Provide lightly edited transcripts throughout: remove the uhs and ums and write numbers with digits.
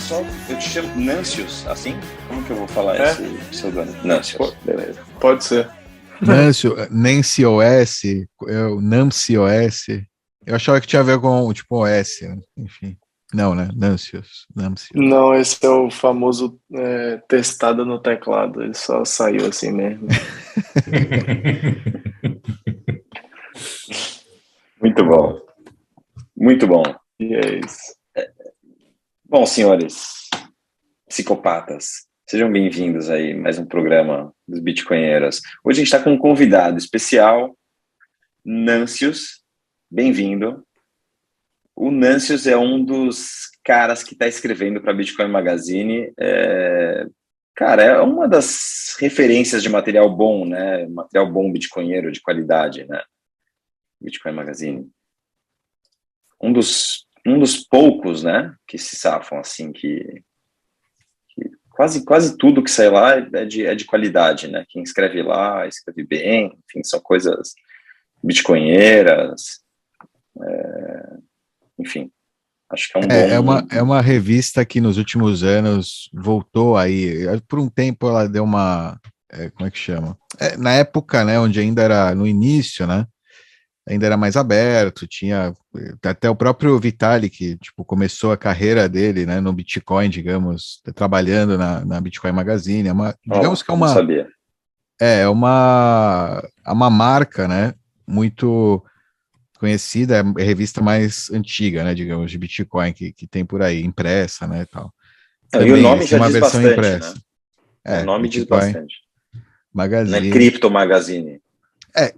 só, eu te chamo Nancius, assim? Como que eu vou falar esse pseudônimo? Nancius, beleza. Pode ser. Nancy OS, Nancy OS. Eu achava que tinha a ver com, tipo, OS, né? Enfim. Não, né? Nancius. Não, esse é o famoso testado no teclado. Ele só saiu assim mesmo. Muito bom. Muito bom. E é isso. Bom, senhores psicopatas, sejam bem-vindos aí, mais um programa dos Bitcoinheiros. Hoje a gente está com um convidado especial, Nancius, bem-vindo. O Nancius é um dos caras que está escrevendo para a Bitcoin Magazine. Cara, é uma das referências de material bom, né? Material bom bitcoinheiro, de qualidade, né? Bitcoin Magazine. Um dos poucos, né, que se safam, assim, que quase tudo que sai lá é de qualidade, né? Quem escreve lá, escreve bem, enfim, são coisas bitcoinheiras, enfim, acho que é um bom... É uma revista que nos últimos anos voltou aí, por um tempo ela deu uma, como é que chama? Na época, né, onde ainda era no início, né, ainda era mais aberto, tinha até o próprio Vitalik, tipo, começou a carreira dele, né, no Bitcoin, digamos, trabalhando na Bitcoin Magazine, digamos que não sabia. é uma marca, né, muito conhecida, é a revista mais antiga, né, digamos, de Bitcoin que tem por aí, impressa, né, e tal. E o nome Eles têm já uma diz versão bastante, impressa. né? O nome diz Bitcoin bastante. Não é Magazine. Crypto Magazine.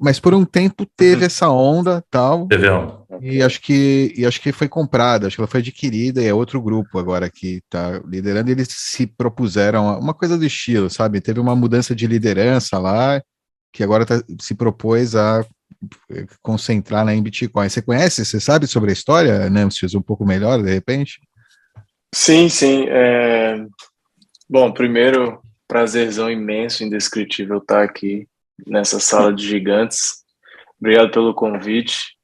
Mas por um tempo teve essa onda, tal, Teve um. e acho que foi comprada, acho que ela foi adquirida e é outro grupo agora que está liderando, e eles se propuseram uma coisa do estilo, sabe? Teve uma mudança de liderança lá, que agora se propôs a concentrar em Bitcoin. Você sabe sobre a história, Namcius, um pouco melhor, de repente? Sim. Bom, primeiro, prazerzão imenso, indescritível estar aqui nessa sala de gigantes. Obrigado pelo convite.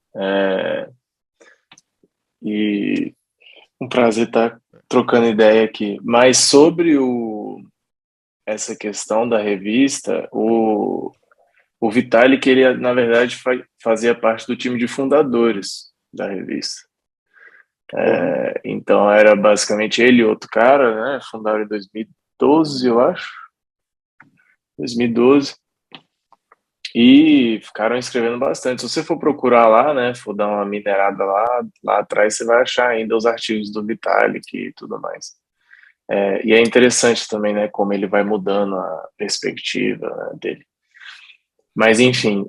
E um prazer estar trocando ideia aqui. Mas sobre essa questão da revista, o Vitalik, ele, na verdade, fazia parte do time de fundadores da revista. Então, era basicamente ele e outro cara, né? Fundaram em 2012, eu acho. 2012. E ficaram escrevendo bastante. Se você for procurar lá, né? For dar uma minerada lá atrás, você vai achar ainda os artigos do Vitalik e tudo mais. E é interessante também, né? Como ele vai mudando a perspectiva, né, dele. Mas, enfim,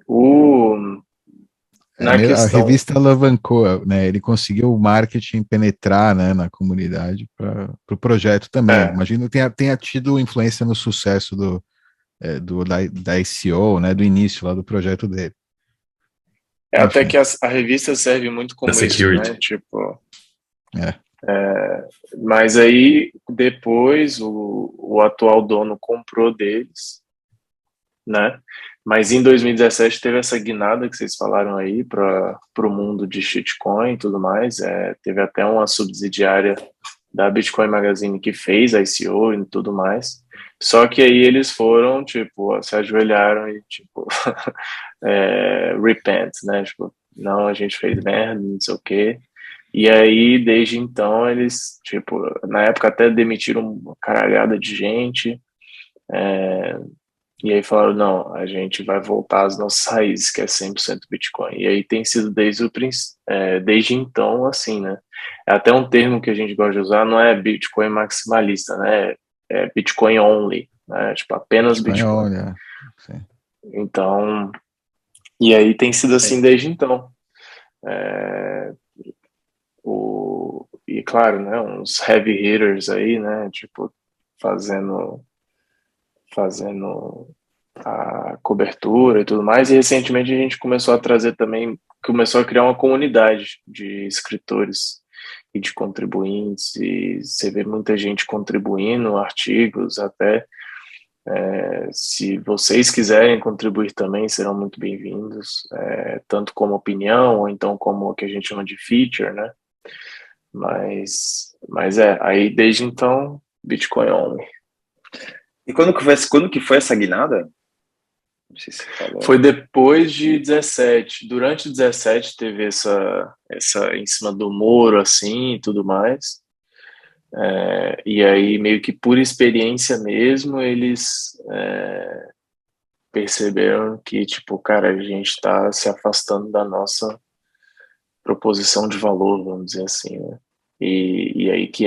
A revista alavancou, né? Ele conseguiu o marketing penetrar, né, na comunidade para o projeto também. Imagino que tenha tido influência no sucesso da ICO, né, do início lá do projeto dele. Até que a revista serve muito como isso, né? Tipo. Mas aí depois o atual dono comprou deles, né? Mas em 2017 teve essa guinada que vocês falaram aí para o mundo de shitcoin e tudo mais. Teve até uma subsidiária da Bitcoin Magazine que fez a ICO e tudo mais. Só que aí eles foram, tipo, se ajoelharam e, tipo, repent, né? Tipo, não, a gente fez merda, não sei o quê. E aí, desde então, eles, tipo, na época até demitiram uma caralhada de gente. E aí falaram, não, a gente vai voltar às nossas raízes, que é 100% Bitcoin. E aí tem sido desde então, assim, né? É até um termo que a gente gosta de usar, não é Bitcoin maximalista, né? É Bitcoin only, né? Tipo, apenas Bitcoin. Então, e aí tem sido assim desde então. E claro, né, uns heavy hitters aí, né, tipo, fazendo a cobertura e tudo mais, e recentemente a gente começou a criar uma comunidade de escritores e de contribuintes, e você vê muita gente contribuindo, artigos, até se vocês quiserem contribuir também, serão muito bem-vindos, tanto como opinião, ou então como o que a gente chama de feature, né? Mas aí desde então, Bitcoin only. E quando que foi essa guinada? Não sei se você falou. Foi depois de 17. Durante 17 teve essa em cima do muro, assim, e tudo mais. E aí, meio que por experiência mesmo, eles perceberam que, tipo, cara, a gente está se afastando da nossa proposição de valor, vamos dizer assim, né? E aí que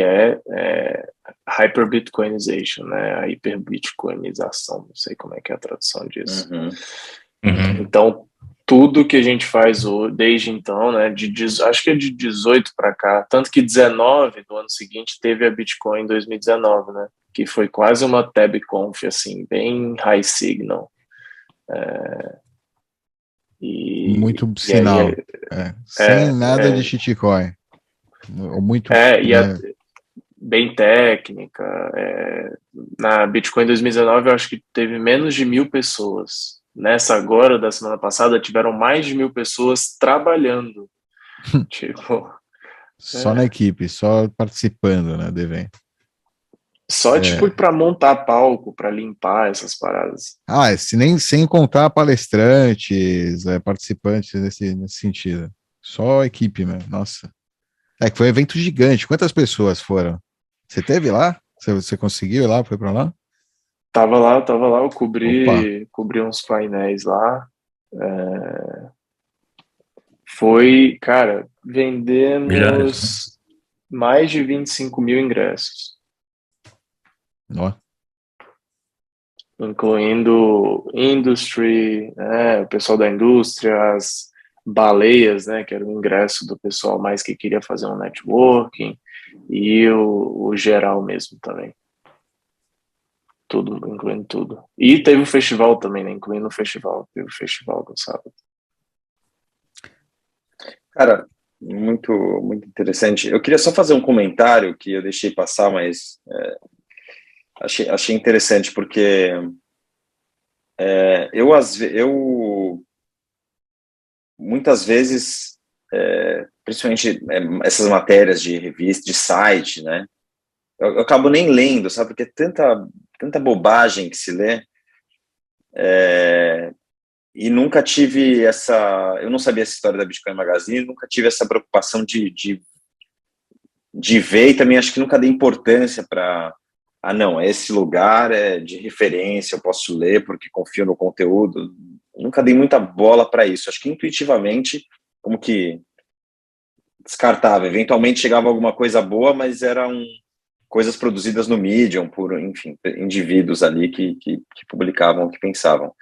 hyper-Bitcoinization, né? A hiper-Bitcoinização, não sei como é que é a tradução disso. Então, tudo que a gente faz desde então, né, acho que é de 18 para cá, tanto que 19, no ano seguinte, teve a Bitcoin em 2019, né, que foi quase uma TabConf, assim, bem high signal. Muito sinal. Sem nada de shitcoin. Muito, bem técnica. Na Bitcoin 2019, eu acho que teve menos de 1.000 pessoas. Nessa agora, da semana passada, tiveram mais de 1.000 pessoas trabalhando. Tipo, só na equipe, só participando, né, do evento. Só, tipo, para montar palco, para limpar essas paradas. Sem contar palestrantes, participantes nesse sentido. Só a equipe, mesmo. Nossa. Que foi um evento gigante. Quantas pessoas foram? Você teve lá? Você conseguiu ir lá? Foi para lá? Tava lá, eu cobri uns painéis lá. Foi, cara, vendemos mais de 25 mil ingressos. Nossa. Incluindo industry, o pessoal da indústria, as baleias, né, que era o ingresso do pessoal mais que queria fazer um networking, e o geral mesmo também. Tudo, incluindo tudo. E teve o festival também, né, incluindo o festival. Teve o festival no sábado. Cara, muito, muito interessante. Eu queria só fazer um comentário que eu deixei passar, mas achei interessante, porque eu muitas vezes, principalmente essas matérias de revista, de site, né? Eu acabo nem lendo, sabe? Porque é tanta bobagem que se lê. E nunca tive eu não sabia essa história da Bitcoin Magazine, nunca tive essa preocupação de ver, e também acho que nunca dei importância para, não, esse lugar é de referência, eu posso ler porque confio no conteúdo. Nunca dei muita bola para isso. Acho que intuitivamente, como que descartava. Eventualmente chegava alguma coisa boa, mas eram coisas produzidas no Medium por, enfim, indivíduos ali que publicavam o que pensavam.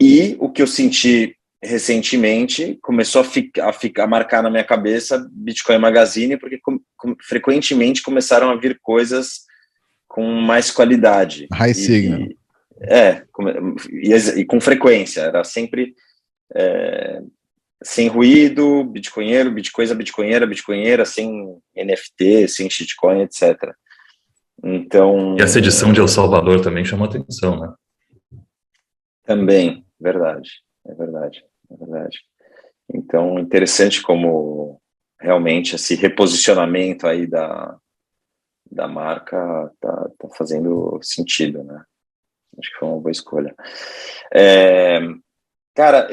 E o que eu senti recentemente começou a marcar na minha cabeça Bitcoin Magazine, porque frequentemente começaram a vir coisas com mais qualidade. High signal. E com frequência. Era sempre sem ruído, bitcoinheiro, bitcoinheira, sem NFT, sem shitcoin, etc. Então... E essa edição de El Salvador também chamou atenção, né? Também, verdade. Então, interessante como realmente esse reposicionamento aí da marca tá fazendo sentido, né? Acho que foi uma boa escolha. Cara,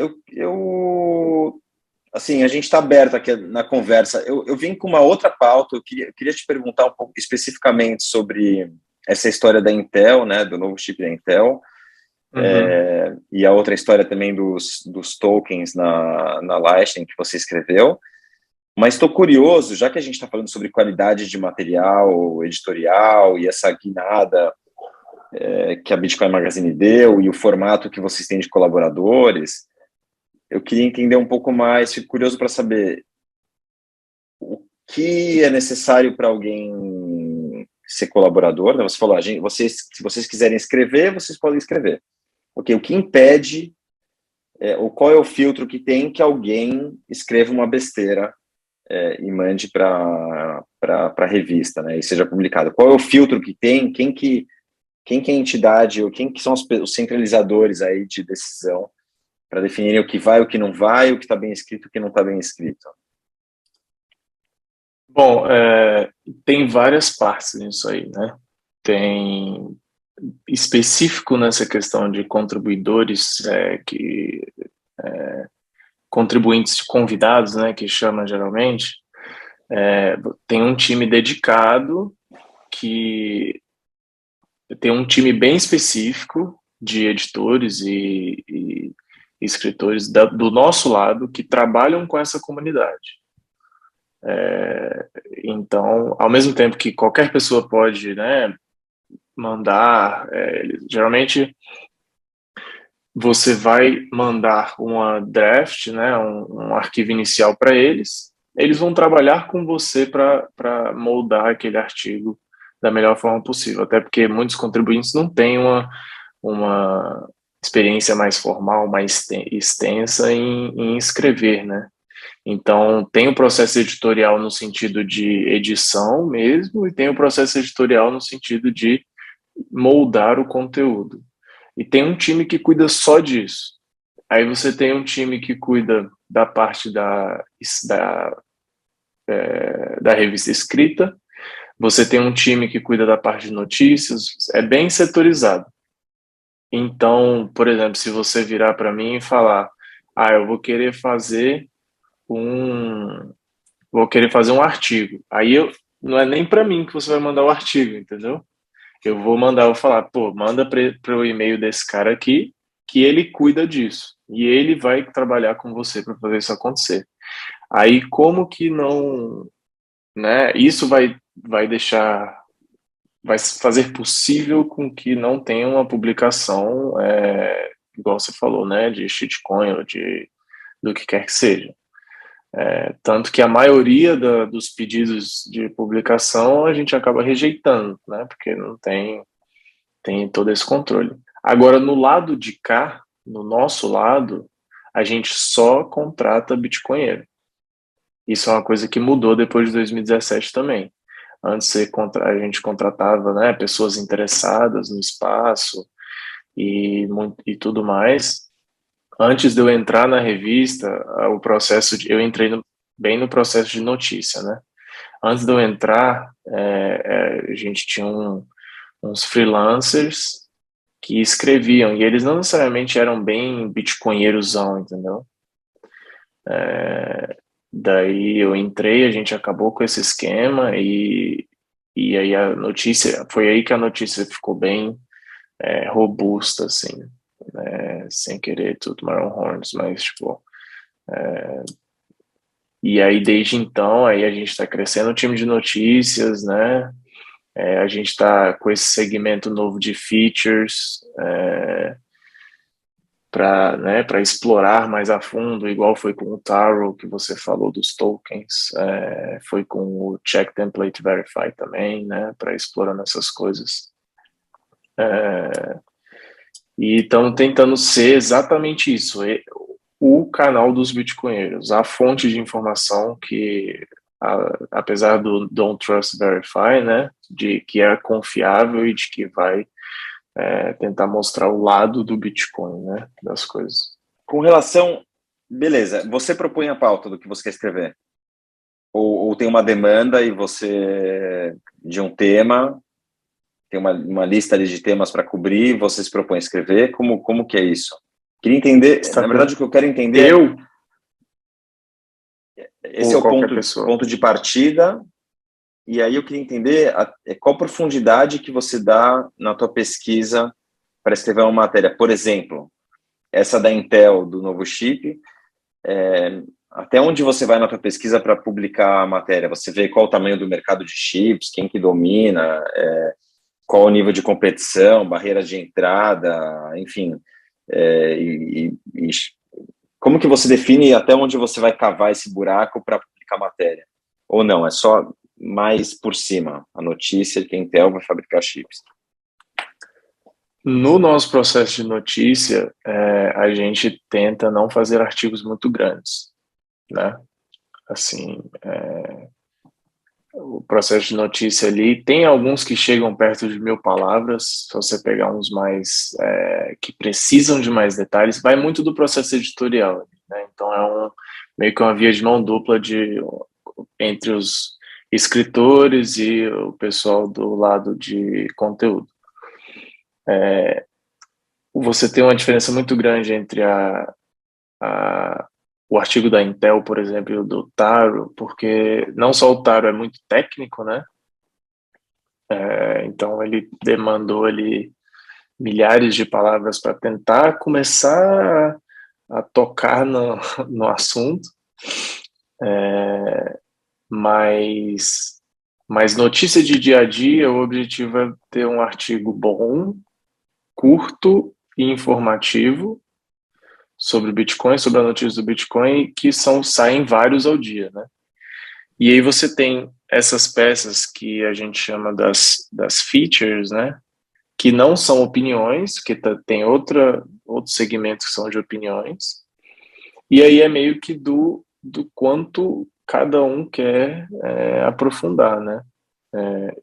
assim, a gente está aberto aqui na conversa. Eu vim com uma outra pauta. Eu queria te perguntar um pouco especificamente sobre essa história da Intel, né? Do novo chip da Intel. E a outra história também dos tokens na Lightning que você escreveu. Mas estou curioso, já que a gente está falando sobre qualidade de material editorial e essa guinada que a Bitcoin Magazine deu e o formato que vocês têm de colaboradores, eu queria entender um pouco mais, fico curioso para saber o que é necessário para alguém ser colaborador, né? Você falou, se vocês quiserem escrever, vocês podem escrever. Ok, o que impede, ou qual é o filtro que tem que alguém escreva uma besteira e mande para a revista, né, e seja publicado? Qual é o filtro que tem? Quem que é a entidade, ou quem que são os centralizadores aí de decisão para definirem o que vai, o que não vai, o que está bem escrito, o que não está bem escrito? Bom, tem várias partes nisso aí, né? Tem específico nessa questão de contribuidores, contribuintes convidados, né, que chama geralmente, tem um time dedicado que tem um time bem específico de editores e escritores do nosso lado que trabalham com essa comunidade. Então, ao mesmo tempo que qualquer pessoa pode, né, mandar, geralmente você vai mandar uma draft, né, um arquivo inicial para eles, eles vão trabalhar com você para moldar aquele artigo da melhor forma possível, até porque muitos contribuintes não têm uma experiência mais formal, mais extensa em escrever, né? Então, tem o processo editorial no sentido de edição mesmo, e tem o processo editorial no sentido de moldar o conteúdo. E tem um time que cuida só disso. Aí você tem um time que cuida da parte da revista escrita, você tem um time que cuida da parte de notícias, é bem setorizado. Então, por exemplo, se você virar para mim e falar, eu vou querer fazer um artigo, aí não é nem para mim que você vai mandar o artigo, entendeu? Eu vou falar, manda para o e-mail desse cara aqui, que ele cuida disso. E ele vai trabalhar com você para fazer isso acontecer. Aí, como que não... né, isso vai fazer possível com que não tenha uma publicação, igual você falou, né, de shitcoin ou do que quer que seja. Tanto que a maioria dos pedidos de publicação a gente acaba rejeitando, né? Porque não tem todo esse controle. Agora, no lado de cá, no nosso lado, a gente só contrata bitcoinheiro. Isso é uma coisa que mudou depois de 2017 também. Antes a gente contratava, né, pessoas interessadas no espaço e tudo mais. Antes de eu entrar na revista, eu entrei bem no processo de notícia, né? Antes de eu entrar, a gente tinha uns freelancers que escreviam, e eles não necessariamente eram bem bitcoinheirosão, entendeu? Daí eu entrei, a gente acabou com esse esquema, e aí foi aí que a notícia ficou bem robusta, assim, sem querer tudo Maron Horns, mas tipo... E aí, desde então, aí a gente está crescendo o time de notícias, né? A gente está com esse segmento novo de features para explorar mais a fundo, igual foi com o Taro, que você falou dos tokens, foi com o Check Template Verify também, né? Para explorando essas coisas. E estamos tentando ser exatamente isso, o canal dos bitcoinheiros, a fonte de informação que, apesar do Don't Trust Verify, né, de que é confiável e de que vai tentar mostrar o lado do Bitcoin, né, das coisas. Com relação, beleza, você propõe a pauta do que você quer escrever? Ou tem uma demanda e você, de um tema, tem uma lista ali de temas para cobrir, você se propõe a escrever? Como que é isso? Queria entender, na verdade o que eu quero entender esse é o ponto de partida, e aí eu queria entender qual a profundidade que você dá na tua pesquisa para escrever uma matéria. Por exemplo, essa da Intel, do novo chip, até onde você vai na tua pesquisa para publicar a matéria? Você vê qual o tamanho do mercado de chips, quem que domina, qual o nível de competição, barreiras de entrada, enfim... como que você define até onde você vai cavar esse buraco para publicar a matéria? Ou não, é só mais por cima, a notícia de que a Intel vai fabricar chips? No nosso processo de notícia, a gente tenta não fazer artigos muito grandes, né? Assim, o processo de notícia ali, tem alguns que chegam perto de 1.000 palavras, se você pegar uns mais que precisam de mais detalhes, vai muito do processo editorial, né? Então meio que uma via de mão dupla entre os escritores e o pessoal do lado de conteúdo. Você tem uma diferença muito grande entre o artigo da Intel, por exemplo, e o do Taro, porque não só o Taro é muito técnico, né? Então ele demandou ali milhares de palavras para tentar começar a tocar no assunto, mas notícia de dia a dia, o objetivo é ter um artigo bom, curto e informativo sobre o Bitcoin, sobre a notícia do Bitcoin, que saem vários ao dia, né? E aí você tem essas peças que a gente chama das features, né? Que não são opiniões, que tem outros segmentos que são de opiniões, e aí é meio que do quanto cada um quer aprofundar, né?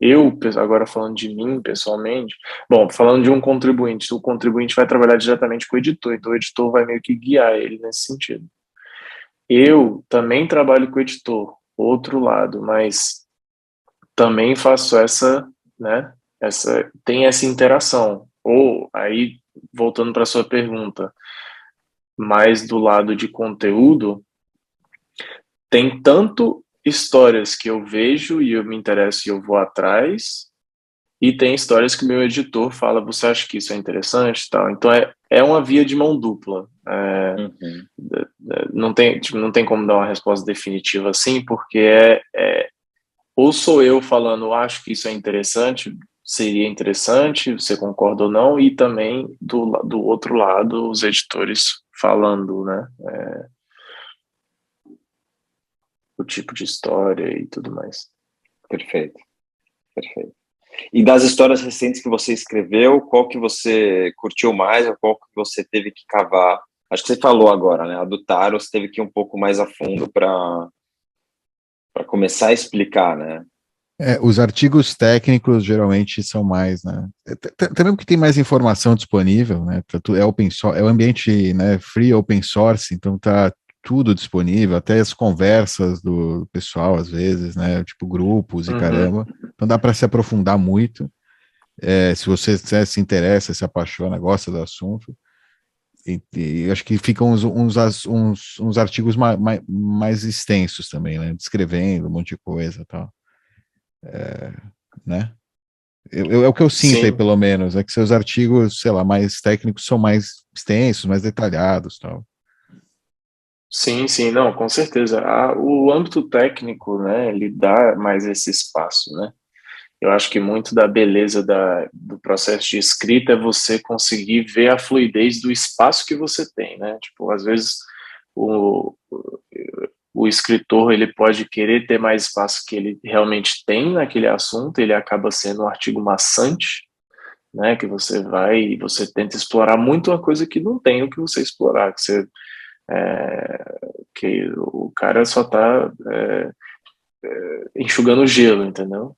Eu, agora falando de mim pessoalmente, bom, falando de um contribuinte, o contribuinte vai trabalhar diretamente com o editor, então o editor vai meio que guiar ele nesse sentido. Eu também trabalho com o editor, outro lado, mas também faço né, tem essa interação. Ou, aí, voltando para a sua pergunta, mais do lado de conteúdo, tem tanto histórias que eu vejo e eu me interesso e eu vou atrás, e tem histórias que o meu editor fala, você acha que isso é interessante? Tal. Então é uma via de mão dupla. Não tem como dar uma resposta definitiva assim, porque ou sou eu falando, acho que isso é interessante, seria interessante, você concorda ou não, e também do outro lado, os editores falando, né? O tipo de história e tudo mais. Perfeito, perfeito. E das histórias recentes que você escreveu, qual que você curtiu mais ou qual que você teve que cavar? Acho que você falou agora, né? A do Taro você teve que ir um pouco mais a fundo para começar a explicar, né? Os artigos técnicos geralmente são mais, né? Também porque tem mais informação disponível, né? É open source, é um ambiente, né, free open source, então tá tudo disponível, até as conversas do pessoal às vezes, né? Tipo grupos e caramba. Então dá para se aprofundar muito. Se você se interessa, se apaixona, gosta do assunto. E acho que ficam uns artigos mais extensos também, né? Descrevendo um monte de coisa e tal. Né? É o que eu sinto aí, Sim. pelo menos, é que seus artigos, sei lá, mais técnicos são mais extensos, mais detalhados, tal. Sim, sim, não, com certeza. O âmbito técnico, né, ele dá mais esse espaço, né? Eu acho que muito da beleza do processo de escrita é você conseguir ver a fluidez do espaço que você tem, né? Tipo, às vezes o escritor, ele pode querer ter mais espaço que ele realmente tem naquele assunto, ele acaba sendo um artigo maçante, né? Que você tenta explorar muito uma coisa que não tem o que você explorar, que o cara só está enxugando gelo, entendeu?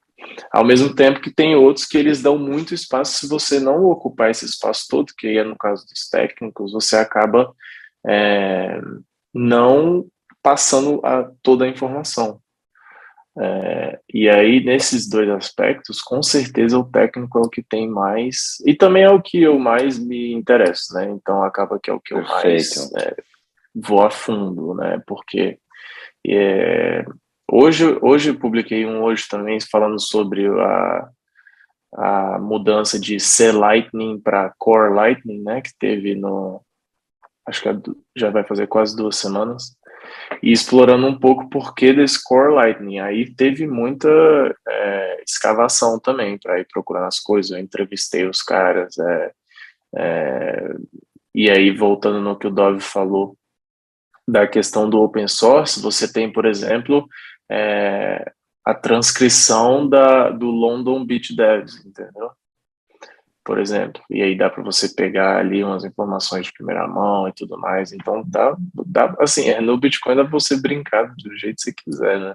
Ao mesmo tempo que tem outros que eles dão muito espaço, se você não ocupar esse espaço todo, que é no caso dos técnicos, você acaba não passando toda a informação. E aí, nesses dois aspectos, com certeza o técnico é o que tem mais, e também é o que eu mais me interesso, né? Então acaba que é o que eu mais vou a fundo, né? Porque hoje eu publiquei hoje também falando sobre a mudança de C-Lightning para Core Lightning, né? Que teve acho que já vai fazer quase 2 semanas, e explorando um pouco o porquê desse Core Lightning. Aí teve muita escavação também para ir procurando as coisas. Eu entrevistei os caras, e aí voltando no que o Dove falou da questão do open source, você tem, por exemplo, a transcrição do London Beach Devs, entendeu? Por exemplo, e aí dá para você pegar ali umas informações de primeira mão e tudo mais. Então dá assim, no Bitcoin dá para você brincar do jeito que você quiser, né?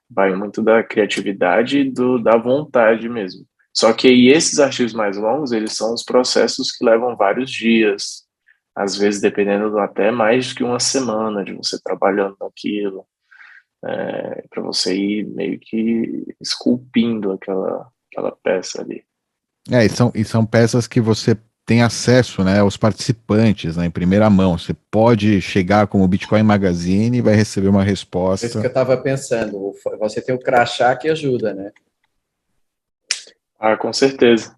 Vai muito da criatividade e da vontade mesmo. Só que aí esses artigos mais longos, eles são os processos que levam vários dias, às vezes dependendo até mais que uma semana de você trabalhando naquilo. para você ir meio que esculpindo aquela peça ali. E são peças que você tem acesso, né, aos participantes, né, em primeira mão. Você pode chegar como Bitcoin Magazine e vai receber uma É isso resposta. que eu estava pensando. Você tem o crachá que ajuda, né? Ah, com certeza.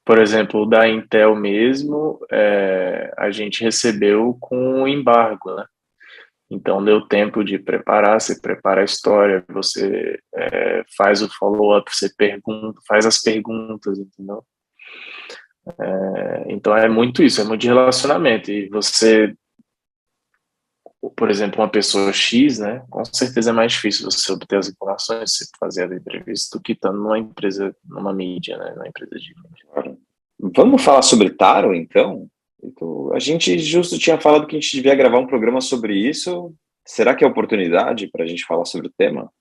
Por exemplo, o da Intel mesmo, a gente recebeu com um embargo, né? Então deu tempo de preparar, você prepara a história, você faz o follow-up, você pergunta, faz as perguntas, entendeu? Então é muito isso, é muito de relacionamento. E você, por exemplo, uma pessoa X, né? Com certeza é mais difícil você obter as informações, você fazer a entrevista do que estando numa empresa, numa mídia, né? Numa empresa de mídia. Vamos falar sobre Taro, então? A gente justo tinha falado que a gente devia gravar um programa sobre isso. Será que é oportunidade para a gente falar sobre o tema?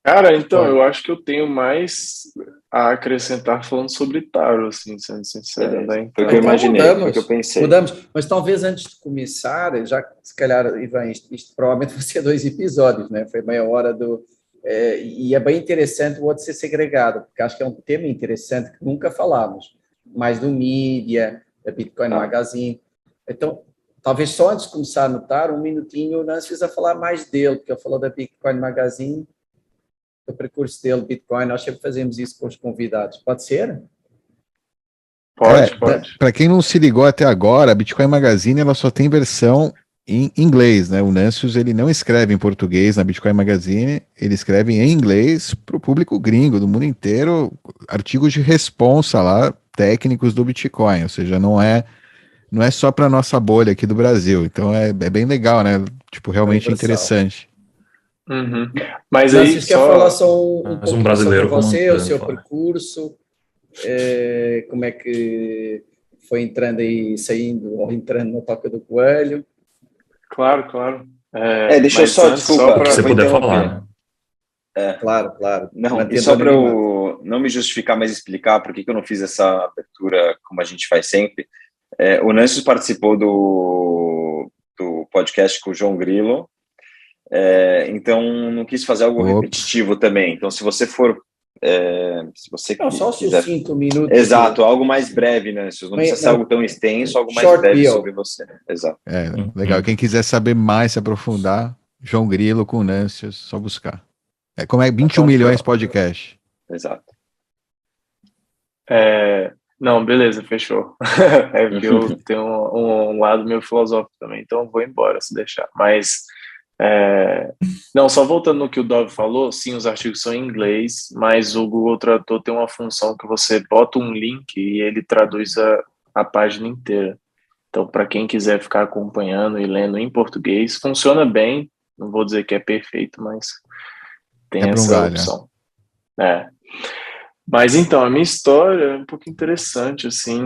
Cara, então, eu acho que eu tenho mais a acrescentar falando sobre Taro, assim, sendo sincero, né? Foi o que eu imaginei, mudamos, foi o que eu pensei. Mudamos, mas talvez antes de começar, já se calhar, Ivan, isto provavelmente vai ser 2 episódios, né? Foi meia hora do... e é bem interessante o outro ser segregado, porque acho que é um tema interessante que nunca falámos, mais do mídia, da Bitcoin Magazine. Então, talvez só antes de começar a notar, um minutinho, nós fizemos a falar mais dele, porque ele falou da Bitcoin Magazine, do percurso dele, Bitcoin, nós sempre fazemos isso com os convidados. Pode ser? Pode. Para quem não se ligou até agora, a Bitcoin Magazine ela só tem versão em inglês, né? O Nancius ele não escreve em português na Bitcoin Magazine, ele escreve em inglês para o público gringo do mundo inteiro, artigos de responsa lá, técnicos do Bitcoin, ou seja, não é só para nossa bolha aqui do Brasil. Então é bem legal, né? Tipo, realmente interessante. Uhum. Mas Não, aí vocês querem falar só Mas um brasileiro sobre você, o comandando, seu fora. percurso, como é que foi entrando aí, saindo, ou entrando na toca do coelho? Claro. Deixa eu mas só, antes, desculpa, O que você vou puder interromper. falar, né? Claro. Não, e Mantendo só o para anonimato. eu não me justificar, mas explicar por que eu não fiz essa abertura como a gente faz sempre. O Nancius participou do podcast com o João Grilo, então não quis fazer algo repetitivo também. Então, se você for... se você Não, só quiser... 5 minutos. Exato, algo mais breve, Nancius. Não precisa ser algo tão extenso, algo mais Short breve bio. sobre você. Exato. Legal. Quem quiser saber mais, se aprofundar, João Grilo com o Nancius, só buscar. Como é 21 milhões podcast. Exato. Não, beleza, fechou. Porque eu tenho um lado meio filosófico também, então eu vou embora se deixar. Mas, não, só voltando no que o Dov falou, sim, os artigos são em inglês, mas o Google Tradutor tem uma função que você bota um link e ele traduz a página inteira. Então, para quem quiser ficar acompanhando e lendo em português, funciona bem. Não vou dizer que é perfeito, mas tem essa opção. Mas então, a minha história é um pouco interessante, assim,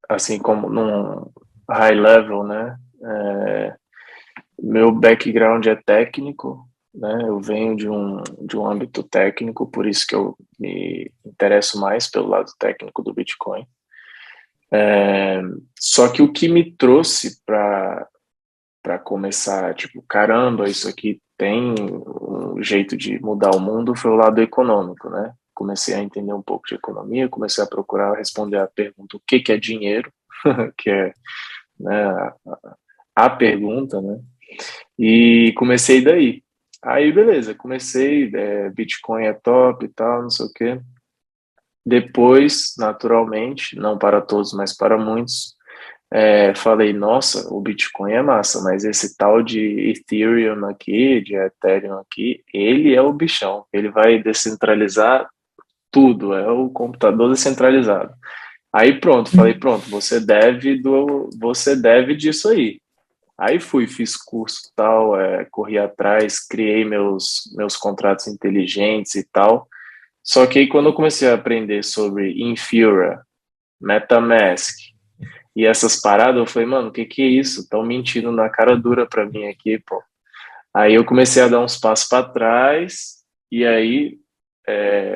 assim como num high level, né? Meu background é técnico, né? Eu venho de um âmbito técnico, por isso que eu me interesso mais pelo lado técnico do Bitcoin. Só que o que me trouxe para começar, tipo, caramba, isso aqui tem um jeito de mudar o mundo, foi o lado econômico, né? Comecei a entender um pouco de economia, comecei a procurar responder a pergunta o que é dinheiro, que é, né, a pergunta, né? E comecei daí. Aí, beleza, comecei, Bitcoin é top e tal, não sei o quê. Depois, naturalmente, não para todos, mas para muitos, falei, nossa, o Bitcoin é massa, mas esse tal de Ethereum aqui, de Ethereum aqui, ele é o bichão, ele vai descentralizar tudo, é o computador descentralizado. Aí falei, você deve disso aí. Aí fiz curso tal, corri atrás, criei meus contratos inteligentes e tal. Só que aí quando eu comecei a aprender sobre Infura, MetaMask e essas paradas, eu falei, mano, o que é isso? Estão mentindo na cara dura pra mim aqui, pô. Aí eu comecei a dar uns passos para trás e aí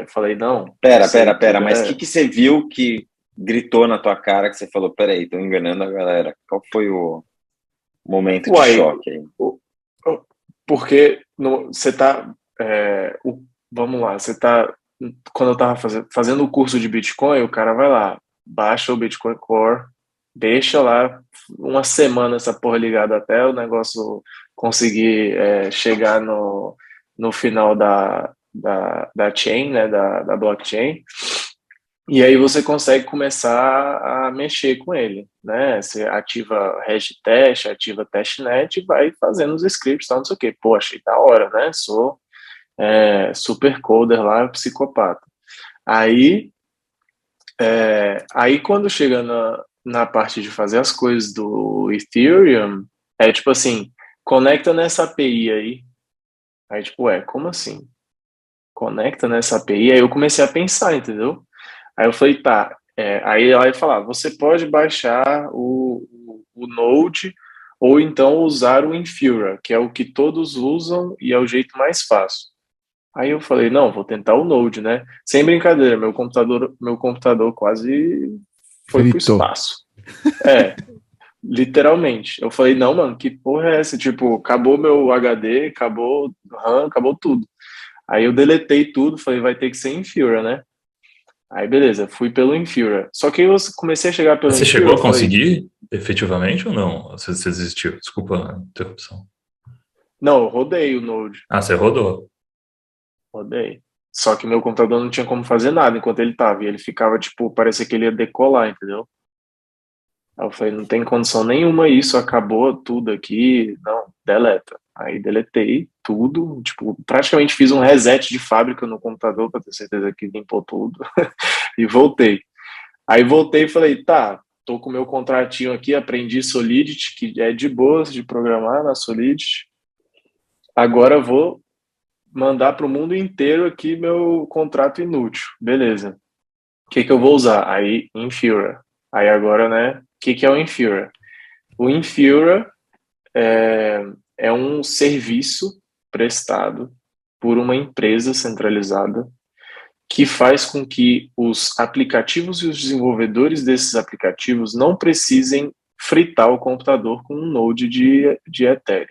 falei, não. Pera, mas o que você viu que gritou na tua cara que você falou, peraí, estão enganando a galera? Qual foi o... Momento de choque aí. Porque você está... vamos lá, você está... Quando eu estava fazendo o curso de Bitcoin, o cara vai lá, baixa o Bitcoin Core, deixa lá uma semana essa porra ligada até o negócio conseguir chegar no final da chain, né, da blockchain, e aí você consegue começar a mexer com ele, né? Você ativa hashtag, ativa testnet e vai fazendo os scripts, tal, não sei o quê. Pô, achei da hora, né? Sou super coder lá, psicopata. Aí quando chega na parte de fazer as coisas do Ethereum, é tipo assim, conecta nessa API aí. Aí tipo, como assim? Conecta nessa API? Aí eu comecei a pensar, entendeu? Aí eu falei, tá. Aí ela ia falar, você pode baixar o Node ou então usar o Infura, que é o que todos usam e é o jeito mais fácil. Aí eu falei, não, vou tentar o Node, né? Sem brincadeira, meu computador quase foi pro Fritou. espaço. Literalmente. Eu falei, não, mano, que porra é essa? Tipo, acabou meu HD, acabou o RAM, acabou tudo. Aí eu deletei tudo, falei, vai ter que ser Infura, né? Aí beleza, fui pelo Infura. Só que eu comecei a chegar pelo Você Infura, chegou a eu falei, conseguir efetivamente ou não? Você desistiu? Desculpa a interrupção. não, eu rodei o Node. Ah, você rodou. Rodei. Só que meu computador não tinha como fazer nada enquanto ele tava. E ele ficava, tipo, parecia que ele ia decolar, entendeu? Aí eu falei, não tem condição nenhuma isso, acabou tudo aqui, não, deleta. Aí deletei tudo, tipo, praticamente fiz um reset de fábrica no computador para ter certeza que limpou tudo e voltei. Aí voltei e falei, tá, tô com o meu contratinho aqui, aprendi Solidity, que é de boas de programar na Solidity. Agora eu vou mandar para o mundo inteiro aqui meu contrato inútil. Beleza. O que eu vou usar? Aí, Infura. Aí agora, né, o que é o Infura? O Infura é um serviço prestado por uma empresa centralizada que faz com que os aplicativos e os desenvolvedores desses aplicativos não precisem fritar o computador com um node de Ethereum.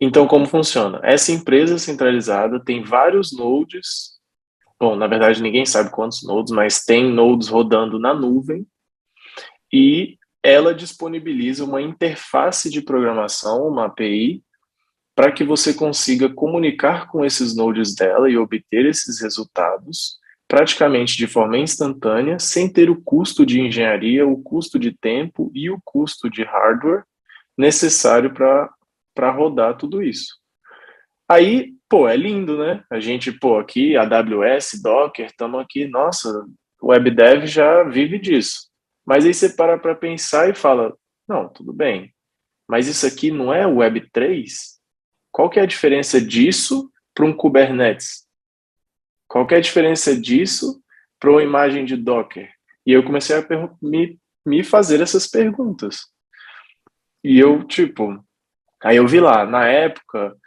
Então, como funciona? Essa empresa centralizada tem vários nodes. Bom, na verdade, ninguém sabe quantos nodes, mas tem nodes rodando na nuvem e ela disponibiliza uma interface de programação, uma API, para que você consiga comunicar com esses nodes dela e obter esses resultados praticamente de forma instantânea, sem ter o custo de engenharia, o custo de tempo e o custo de hardware necessário para rodar tudo isso. Aí, pô, é lindo, né? A gente, pô, aqui, AWS, Docker, estamos aqui, nossa, o WebDev já vive disso. Mas aí você para pensar e fala, não, tudo bem, mas isso aqui não é Web3? Qual que é a diferença disso para um Kubernetes? Qual que é a diferença disso para uma imagem de Docker? E eu comecei a me fazer essas perguntas. E eu, tipo, aí eu vi lá, na época,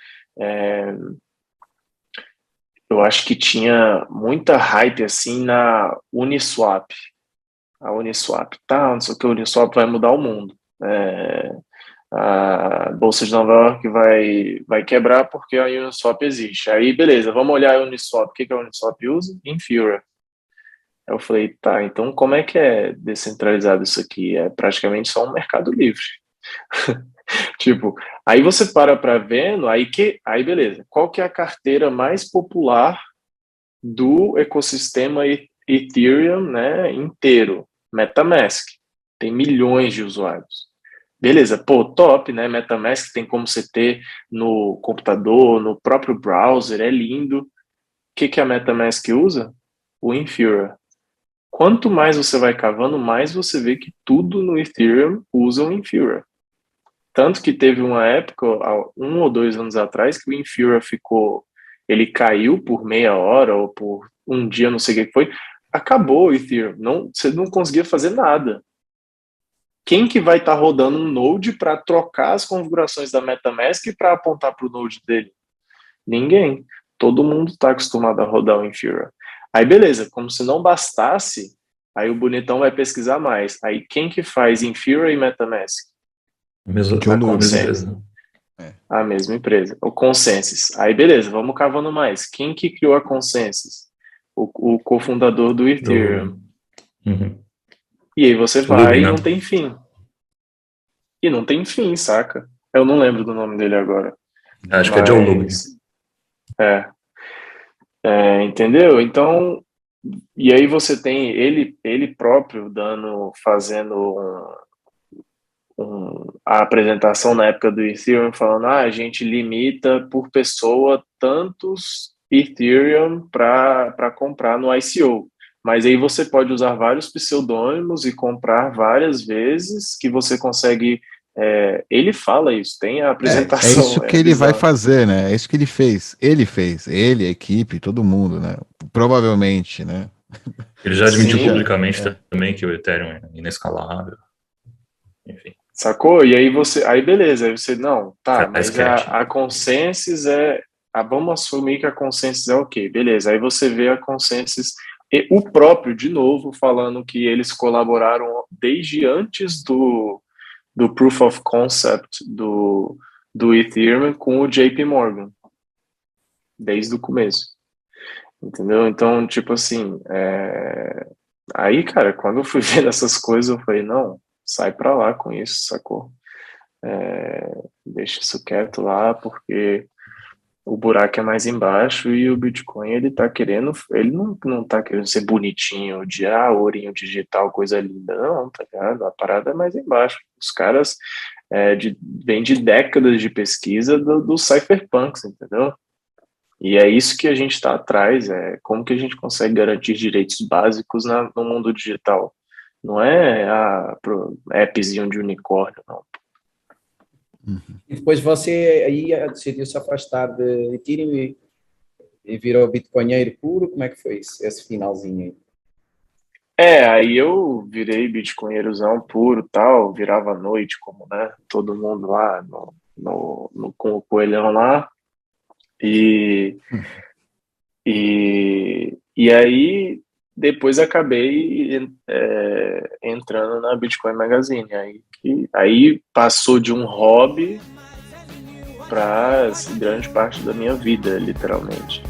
eu acho que tinha muita hype assim na Uniswap. A Uniswap, tá, não sei o que, a Uniswap vai mudar o mundo. A Bolsa de Nova York vai quebrar porque a Uniswap existe. Aí, beleza, vamos olhar a Uniswap. O que a Uniswap usa? Infura. Aí eu falei, tá, então como é que é descentralizado isso aqui? É praticamente só um mercado livre. Tipo, aí você para vendo, aí beleza, qual que é a carteira mais popular do ecossistema Ethereum, né, inteiro? MetaMask. Tem milhões de usuários. Beleza, pô, top, né? MetaMask tem como você ter no computador, no próprio browser, é lindo. O que a MetaMask usa? O Infura. Quanto mais você vai cavando, mais você vê que tudo no Ethereum usa o Infura. Tanto que teve uma época, há 1 ou 2 anos atrás, que o Infura ele caiu por meia hora ou por um dia, não sei o que foi. Acabou o Ethereum, você não conseguia fazer nada. Quem que vai estar rodando um node para trocar as configurações da MetaMask para apontar para o node dele? Ninguém. Todo mundo está acostumado a rodar o Infura. Aí beleza, como se não bastasse, aí o bonitão vai pesquisar mais. Aí quem que faz Infura e MetaMask? Joe A mesma Lubin. empresa. A mesma empresa. O Consensus. Aí, beleza, vamos cavando mais. Quem que criou a Consensus? O cofundador do Joe Ethereum. Lubin. Uhum. E aí você O vai Lubin, e né? não tem fim. E não tem fim, saca? Eu não lembro do nome dele agora. Acho que é Joe Lubin. Mas... entendeu? Então, e aí você tem ele próprio fazendo a apresentação na época do Ethereum, falando, a gente limita por pessoa tantos Ethereum para comprar no ICO. Mas aí você pode usar vários pseudônimos e comprar várias vezes, que você consegue... ele fala isso, tem a apresentação. É isso que ele vai bizarro. fazer, né? É isso que ele fez. Ele, a equipe, todo mundo, né? Provavelmente, né? Ele já admitiu Sim. publicamente também que o Ethereum é inescalável. Enfim. Sacou? E aí aí beleza, aí você, não, tá, Faz mas sketch. a Consensus vamos assumir que a Consensus é ok, beleza, aí você vê a Consensus, e o próprio, de novo, falando que eles colaboraram desde antes do Proof of Concept do Ethereum com o JP Morgan, desde o começo, entendeu? Então, tipo assim, aí, cara, quando eu fui ver essas coisas, eu falei, não, sai pra lá com isso, sacou? Deixa isso quieto lá, porque o buraco é mais embaixo e o Bitcoin, ele não tá querendo ser bonitinho, de ourinho digital, coisa linda, não, tá ligado? A parada é mais embaixo. Os caras vêm de décadas de pesquisa dos cypherpunks, entendeu? E é isso que a gente está atrás, como que a gente consegue garantir direitos básicos no mundo digital. Não é appzinho de unicórnio, não. E depois você aí decidiu se afastar de Ethereum e virou bitcoinheiro puro. Como é que foi esse finalzinho aí? Aí eu virei bitcoinheirozão puro, tal, virava à noite, como, né, todo mundo lá com o coelhão lá, e aí depois acabei entrando na Bitcoin Magazine, aí passou de um hobby para grande parte da minha vida, literalmente.